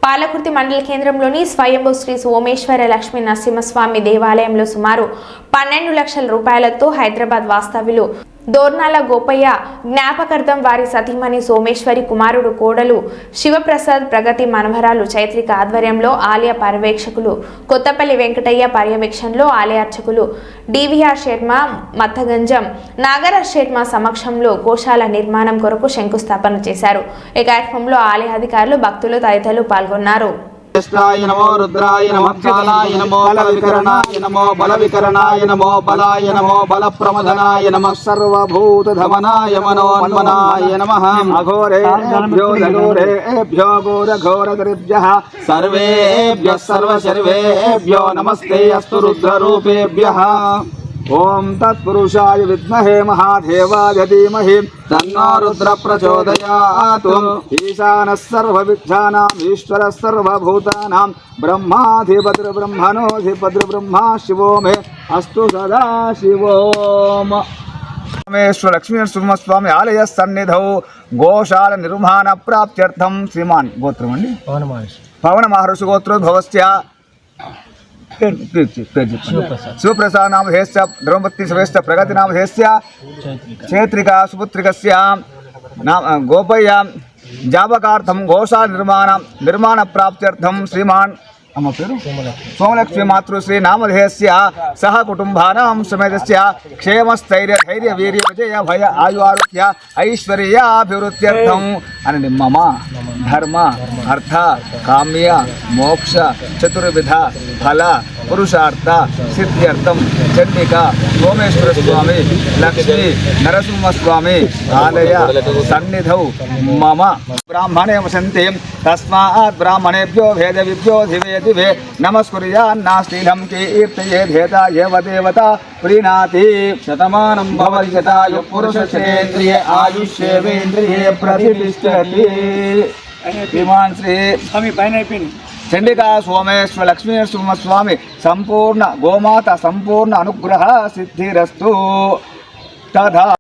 పాలకుర్తి మండల కేంద్రంలోని స్వయంభూ శ్రీ సోమేశ్వర లక్ష్మీ నరసింహస్వామి దేవాలయంలో సుమారు 12 లక్షల రూపాయలతో హైదరాబాద్ వాస్తవ్యులు దోర్నాల గోపయ్య జ్ఞాపకార్థం వారి సతీమణి సోమేశ్వరి కుమారుడు కోడలు శివప్రసాద్ ప్రగతి మనవరాలు చైత్రిక ఆధ్వర్యంలో ఆలయ పర్యవేక్షకులు కొత్తపల్లి వెంకటయ్య పర్యవేక్షణలో ఆలయ అర్చకులు డివిఆర్ శర్మ మత్తగంజం నాగరాజ్ శర్మ సమక్షంలో గోశాల నిర్మాణం కొరకు శంకుస్థాపన చేశారు। ఈ కార్యక్రమంలో ఆలయ అధికారులు భక్తులు తదితరులు పాల్గొన్నారు। ष्टाय नमो रुद्राय नमः कालाय नमो बलविकरणाय नमो बलविकरणाय नमो बलाय नमो बलप्रमदनाय नमः सर्वभूतधमनाय मनोन्मनाय नमः अघोरेभ्यो घोरेभ्यो घोरघोरदरिभ्यः सर्वेभ्यः सर्वशर्वेभ्यो नमस्ते अस्तु रुद्ररूपेभ्यः। ओम तत्पुरुषाय विद्महे महादेवाय धीमहि तन्नो रुद्र प्रचोदयात्। ईशानः सर्वविद्यानाम् ईश्वरः सर्वभूतानां ब्रह्माधिपतिर्ब्रह्मणोऽधिपतिर्ब्रह्मा शिवो मे अस्तु सदा शिवोम। सोमेश्वर लक्ष्मी नरसिंहस्वामी आलय सन्निधौ गोशाला निर्माण प्राप्त्यर्थं श्रीमान गोत्रमंडी पवन महर्षि गोत्रोद्भवस्य शिवप्रसाद नाम हेस्य द्रौपदी सवेश्च प्रगति नाम हेस्य क्षेत्रिका सुपुत्रिकस्य नाम गोपय्य जाबकार्थं गोशाला निर्माण प्राप्त्यर्थं श्रीमान सोमलक्ष्मी मातृश्री नामधेयस्य सह कुटुंबानां समेतस्य क्षेमस्थैर्य धैर्य वीर्य विजय भय आयु आरोग्य ऐश्वर्याभिवृद्ध्यर्थं अनि मम धर्म अर्थ काम्य मोक्ष चतुर्विध फल पुरुषार्थ सिद्ध्यर्थं चंडिका सोमेश्वर स्वामी लक्ष्मी नरसिंहस्वामी आलय सन्निधौ मम ब्राह्मणे वसन्ति तस्मात् ब्राह्मणेभ्यो भेदविभ्यो दिवे दिवे नमस्कुर्यान्नास्तीलं कीर्तयेद्धेता एव देवता प्रीणाति शतमानं भवति शतायुः पुरुषशतेन्द्रिये आयुष्येवेन्द्रिये प्रतिष्ठति। श्रीमान श्री स्वामी चंडिका सोमेश्वर लक्ष्मी नरसिंहस्वामी संपूर्ण गोमाता संपूर्ण अनुग्रह सिद्धिरस्तु तथा।